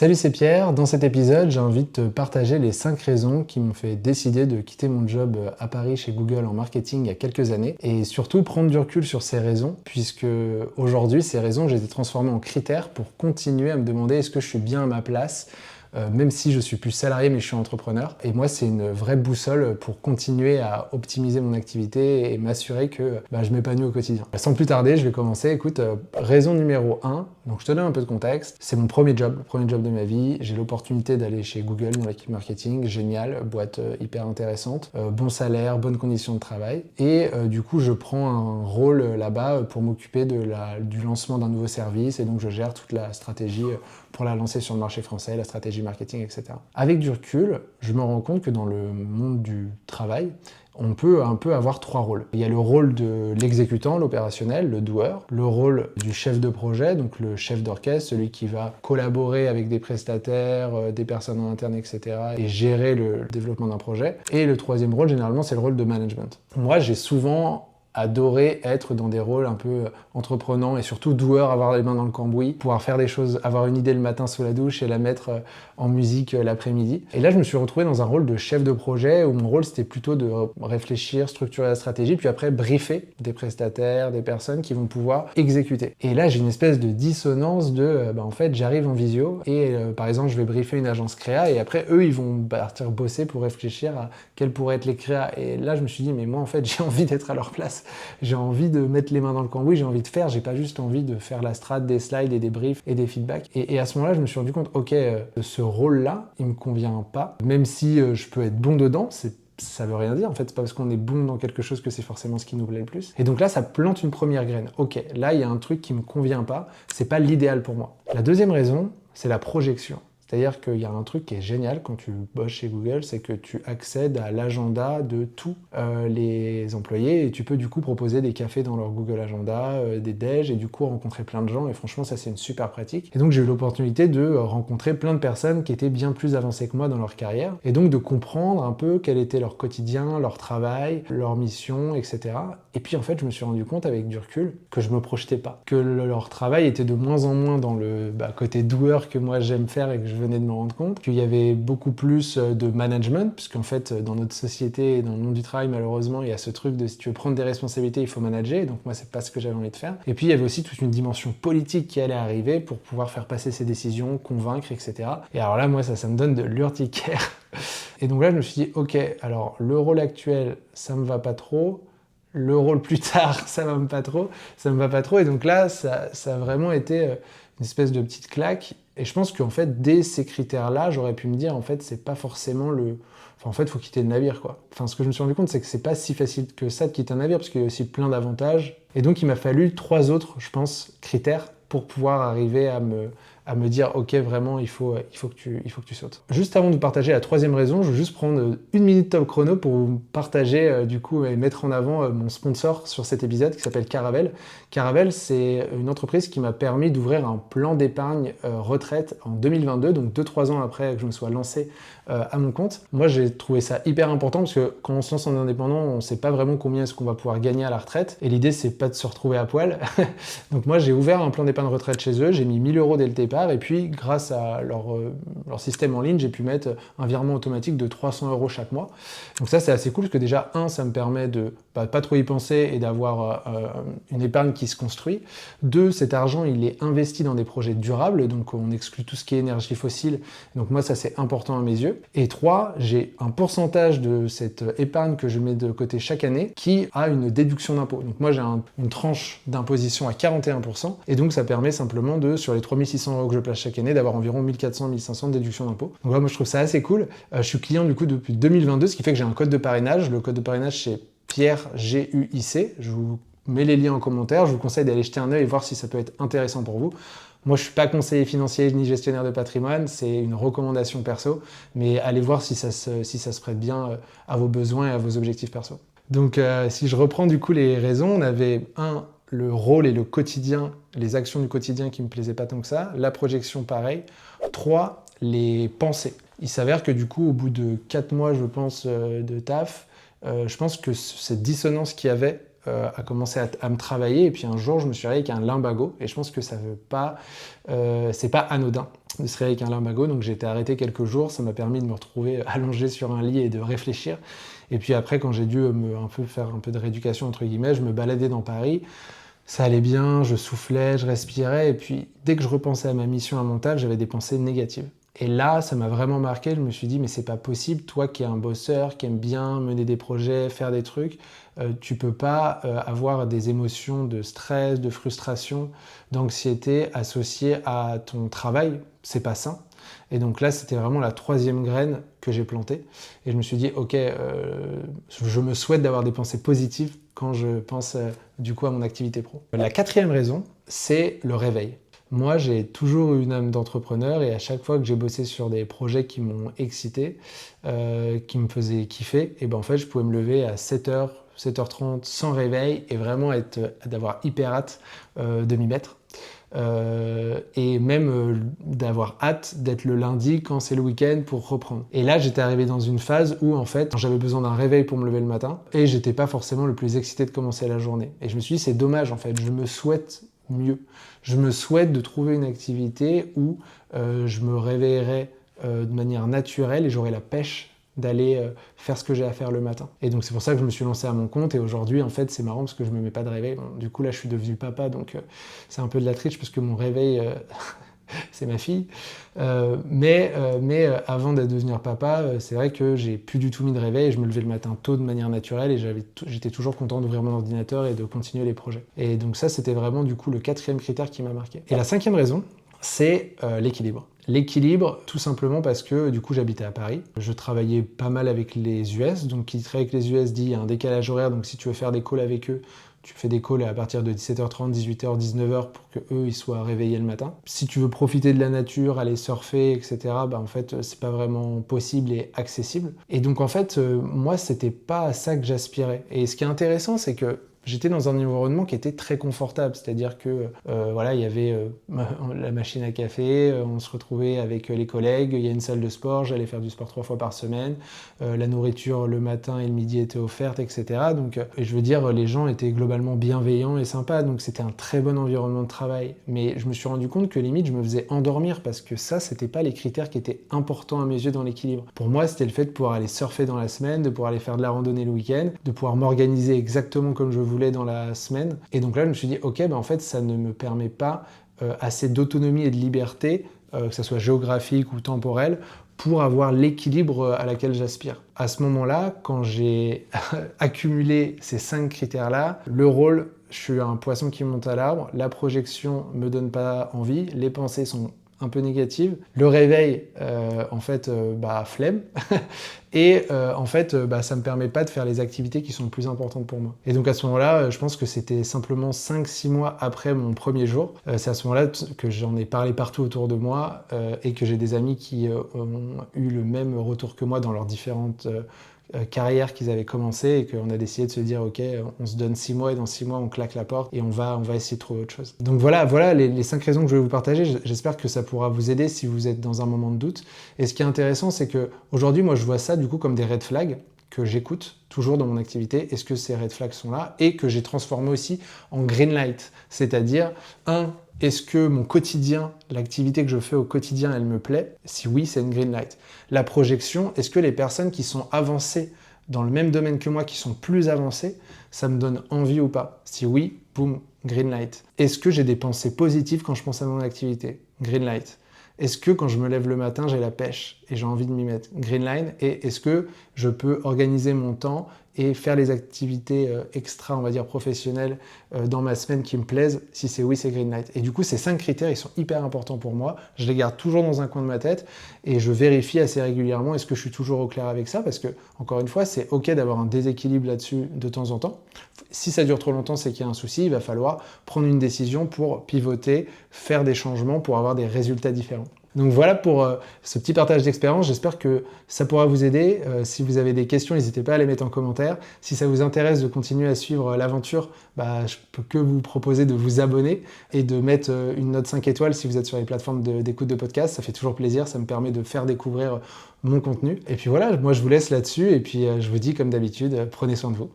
Salut, c'est Pierre. Dans cet épisode, j'ai envie de te partager les 5 raisons qui m'ont fait décider de quitter mon job à Paris chez Google en marketing il y a quelques années et surtout prendre du recul sur ces raisons puisque aujourd'hui, ces raisons, je les ai transformées en critères pour continuer à me demander est-ce que je suis bien à ma place même si je suis plus salarié mais je suis entrepreneur. Et moi, c'est une vraie boussole pour continuer à optimiser mon activité et m'assurer que je m'épanouis au quotidien. Sans plus tarder, je vais commencer. Écoute, raison numéro 1, donc je te donne un peu de contexte. C'est mon premier job, le premier job de ma vie. J'ai l'opportunité d'aller chez Google dans l'équipe marketing, génial, boîte hyper intéressante, bon salaire, bonnes conditions de travail. Et du coup, je prends un rôle là-bas pour m'occuper du lancement d'un nouveau service et donc je gère toute la stratégie pour la lancer sur le marché français, la stratégie marketing, etc. Avec du recul, je me rends compte que dans le monde du travail, on peut un peu avoir 3 rôles. Il y a le rôle de l'exécutant, l'opérationnel, le doueur, le rôle du chef de projet, donc le chef d'orchestre, celui qui va collaborer avec des prestataires, des personnes en interne, etc. et gérer le développement d'un projet. Et le troisième rôle, généralement, c'est le rôle de management. Moi, j'ai souvent adoré être dans des rôles un peu entreprenants et surtout doueur, avoir les mains dans le cambouis, pouvoir faire des choses, avoir une idée le matin sous la douche et la mettre en musique l'après-midi. Et là, je me suis retrouvé dans un rôle de chef de projet où mon rôle, c'était plutôt de réfléchir, structurer la stratégie, puis après briefer des prestataires, des personnes qui vont pouvoir exécuter. Et là, j'ai une espèce de dissonance de, en fait, j'arrive en visio et par exemple, je vais briefer une agence créa et après, eux, ils vont partir bosser pour réfléchir à quelles pourraient être les créas. Et là, je me suis dit, mais moi, en fait, j'ai envie d'être à leur place. J'ai envie de mettre les mains dans le cambouis, j'ai envie de faire, j'ai pas juste envie de faire la strat, des slides et des briefs et des feedbacks. Et à ce moment-là, je me suis rendu compte, ok, ce rôle-là, il me convient pas. Même si je peux être bon dedans, ça veut rien dire, en fait, c'est pas parce qu'on est bon dans quelque chose que c'est forcément ce qui nous plaît le plus. Et donc là, ça plante une première graine. Ok, là, il y a un truc qui me convient pas, c'est pas l'idéal pour moi. La deuxième raison, c'est la projection. C'est-à-dire qu'il y a un truc qui est génial quand tu bosses chez Google, c'est que tu accèdes à l'agenda de tous les employés et tu peux du coup proposer des cafés dans leur Google Agenda, des déj et du coup rencontrer plein de gens et franchement ça c'est une super pratique. Et donc j'ai eu l'opportunité de rencontrer plein de personnes qui étaient bien plus avancées que moi dans leur carrière et donc de comprendre un peu quel était leur quotidien, leur travail, leur mission, etc. Et puis en fait je me suis rendu compte avec du recul que je me projetais pas, que leur travail était de moins en moins dans le côté doueur que moi j'aime faire et que je venais de me rendre compte, qu'il y avait beaucoup plus de management, puisqu'en fait, dans notre société et dans le monde du travail, malheureusement, il y a ce truc de si tu veux prendre des responsabilités, il faut manager, donc moi, c'est pas ce que j'avais envie de faire. Et puis, il y avait aussi toute une dimension politique qui allait arriver pour pouvoir faire passer ces décisions, convaincre, etc. Et alors là, moi, ça me donne de l'urticaire. Et donc là, je me suis dit, ok, alors, le rôle actuel, ça me va pas trop, le rôle plus tard, ça me va pas trop, et donc là, ça a vraiment été une espèce de petite claque. Et je pense qu'en fait, dès ces critères-là, j'aurais pu me dire, en fait, c'est pas forcément le... Enfin, en fait, il faut quitter le navire, quoi. Enfin, ce que je me suis rendu compte, c'est que c'est pas si facile que ça de quitter un navire, parce qu'il y a aussi plein d'avantages. Et donc, il m'a fallu 3 autres, je pense, critères pour pouvoir arriver à me dire, ok, vraiment, il faut que tu sautes. Juste avant de partager la 3e raison, je veux juste prendre 1 minute top chrono pour vous partager, du coup, et mettre en avant mon sponsor sur cet épisode qui s'appelle Caravel. Caravel, c'est une entreprise qui m'a permis d'ouvrir un plan d'épargne retraite en 2022, donc 2-3 ans après que je me sois lancé à mon compte. Moi, j'ai trouvé ça hyper important parce que quand on se lance en indépendant, on ne sait pas vraiment combien est-ce qu'on va pouvoir gagner à la retraite. Et l'idée, c'est pas de se retrouver à poil. Donc moi, j'ai ouvert un plan d'épargne retraite chez eux, j'ai mis 1 000 € dès le départ et puis grâce à leur système en ligne, j'ai pu mettre un virement automatique de 300 € chaque mois. Donc ça, c'est assez cool parce que déjà, ça me permet de pas trop y penser et d'avoir une épargne qui se construit. 2, cet argent, il est investi dans des projets durables, donc on exclut tout ce qui est énergie fossile. Donc moi, ça, c'est important à mes yeux. Et 3, j'ai un pourcentage de cette épargne que je mets de côté chaque année qui a une déduction d'impôt. Donc moi, j'ai une tranche d'imposition à 41%, et donc ça permet simplement sur les 3 600 € que je place chaque année, d'avoir environ 1 400-1 500 de déduction d'impôt. Donc là, moi, je trouve ça assez cool. Je suis client du coup depuis 2022, ce qui fait que j'ai un code de parrainage. Le code de parrainage, c'est Pierre GUIC. Je vous mets les liens en commentaire. Je vous conseille d'aller jeter un œil et voir si ça peut être intéressant pour vous. Moi, je suis pas conseiller financier ni gestionnaire de patrimoine, c'est une recommandation perso, mais allez voir si ça se prête bien à vos besoins et à vos objectifs perso. Donc, si je reprends du coup les raisons, on avait le rôle et le quotidien, les actions du quotidien qui me plaisaient pas tant que ça, la projection pareil. 3, les pensées. Il s'avère que du coup, au bout de 4 mois, je pense, de taf, je pense que cette dissonance qu'il y avait a commencé à me travailler. Et puis un jour, je me suis réveillé avec un lumbago. Et je pense que ça veut pas, c'est pas anodin de se réveiller avec un lumbago. Donc j'ai été arrêté quelques jours. Ça m'a permis de me retrouver allongé sur un lit et de réfléchir. Et puis après, quand j'ai dû faire un peu de rééducation, entre guillemets, je me baladais dans Paris. Ça allait bien, je soufflais, je respirais. Et puis dès que je repensais à ma mission à mon taf, j'avais des pensées négatives. Et là, ça m'a vraiment marqué. Je me suis dit, mais c'est pas possible, toi qui es un bosseur, qui aime bien mener des projets, faire des trucs, tu peux pas avoir des émotions de stress, de frustration, d'anxiété associées à ton travail. C'est pas sain. Et donc là, c'était vraiment la 3e graine que j'ai plantée. Et je me suis dit, ok, je me souhaite d'avoir des pensées positives quand je pense du coup à mon activité pro. La 4e raison, c'est le réveil. Moi, j'ai toujours eu une âme d'entrepreneur et à chaque fois que j'ai bossé sur des projets qui m'ont excité, qui me faisaient kiffer, et ben en fait, je pouvais me lever à 7h, 7h30 sans réveil et vraiment d'avoir hyper hâte de m'y mettre. Et même d'avoir hâte d'être le lundi quand c'est le week-end pour reprendre. Et là, j'étais arrivé dans une phase où en fait, j'avais besoin d'un réveil pour me lever le matin et j'étais pas forcément le plus excité de commencer la journée. Et je me suis dit, c'est dommage en fait, je me souhaite mieux. Je me souhaite de trouver une activité où je me réveillerai de manière naturelle et j'aurai la pêche d'aller faire ce que j'ai à faire le matin. Et donc c'est pour ça que je me suis lancé à mon compte et aujourd'hui en fait c'est marrant parce que je me mets pas de réveil. Bon, du coup là je suis devenu papa donc c'est un peu de la triche parce que mon réveil c'est ma fille. Mais avant de devenir papa, c'est vrai que j'ai plus du tout mis de réveil et je me levais le matin tôt de manière naturelle et j'étais toujours content d'ouvrir mon ordinateur et de continuer les projets. Et donc ça, c'était vraiment du coup le 4e critère qui m'a marqué. Et la 5e raison, c'est l'équilibre. L'équilibre, tout simplement parce que du coup j'habitais à Paris. Je travaillais pas mal avec les US, donc qui travaille avec les US dit il y a un décalage horaire, donc si tu veux faire des calls avec eux, tu fais des calls à partir de 17h30, 18h, 19h pour qu'eux ils soient réveillés le matin. Si tu veux profiter de la nature, aller surfer, etc., bah en fait c'est pas vraiment possible et accessible. Et donc en fait, moi c'était pas à ça que j'aspirais. Et ce qui est intéressant, c'est que j'étais dans un environnement qui était très confortable, c'est-à-dire que voilà, il y avait la machine à café, on se retrouvait avec les collègues, il y a une salle de sport, j'allais faire du sport 3 fois par semaine, la nourriture le matin et le midi était offerte, etc. Donc, et je veux dire, les gens étaient globalement bienveillants et sympas, donc c'était un très bon environnement de travail. Mais je me suis rendu compte que limite, je me faisais endormir parce que ça, c'était pas les critères qui étaient importants à mes yeux dans l'équilibre. Pour moi, c'était le fait de pouvoir aller surfer dans la semaine, de pouvoir aller faire de la randonnée le week-end, de pouvoir m'organiser exactement comme je voulais dans la semaine. Et donc là, je me suis dit, ok, en fait, ça ne me permet pas assez d'autonomie et de liberté, que ce soit géographique ou temporelle, pour avoir l'équilibre à laquelle j'aspire. À ce moment-là, quand j'ai accumulé ces 5 critères-là, le rôle, je suis un poisson qui monte à l'arbre, la projection me donne pas envie, les pensées sont un peu négatives, le réveil, en fait, flemme, et en fait, ça me permet pas de faire les activités qui sont le plus importantes pour moi. Et donc à ce moment-là, je pense que c'était simplement 5-6 mois après mon premier jour, c'est à ce moment-là que j'en ai parlé partout autour de moi, et que j'ai des amis qui ont eu le même retour que moi dans leurs différentes carrière qu'ils avaient commencé et qu'on a décidé de se dire ok, on se donne 6 mois et dans 6 mois on claque la porte et on va essayer de trouver autre chose. Donc voilà les 5 raisons que je vais vous partager. J'espère que ça pourra vous aider si vous êtes dans un moment de doute. Et ce qui est intéressant, c'est que aujourd'hui, moi je vois ça du coup comme des red flags que j'écoute toujours dans mon activité. Est-ce que ces red flags sont là? Et que j'ai transformé aussi en green light, c'est-à-dire est-ce que mon quotidien, l'activité que je fais au quotidien, elle me plaît? Si oui, c'est une green light. La projection, est-ce que les personnes qui sont avancées dans le même domaine que moi, qui sont plus avancées, ça me donne envie ou pas? Si oui, boum, green light. Est-ce que j'ai des pensées positives quand je pense à mon activité? Green light. Est-ce que quand je me lève le matin, j'ai la pêche et j'ai envie de m'y mettre? Green line. Et est-ce que je peux organiser mon temps et faire les activités extra, on va dire, professionnelles dans ma semaine qui me plaisent? Si c'est oui, c'est green light. Et du coup, ces 5 critères, ils sont hyper importants pour moi. Je les garde toujours dans un coin de ma tête et je vérifie assez régulièrement est-ce que je suis toujours au clair avec ça, parce que, encore une fois, c'est ok d'avoir un déséquilibre là-dessus de temps en temps. Si ça dure trop longtemps, c'est qu'il y a un souci. Il va falloir prendre une décision pour pivoter, faire des changements pour avoir des résultats différents. Donc voilà pour ce petit partage d'expérience, j'espère que ça pourra vous aider. Si vous avez des questions, n'hésitez pas à les mettre en commentaire. Si ça vous intéresse de continuer à suivre l'aventure, je peux que vous proposer de vous abonner et de mettre une note 5 étoiles si vous êtes sur les plateformes d'écoute de podcast. Ça fait toujours plaisir, ça me permet de faire découvrir mon contenu. Et puis voilà, moi je vous laisse là-dessus et puis je vous dis comme d'habitude, prenez soin de vous.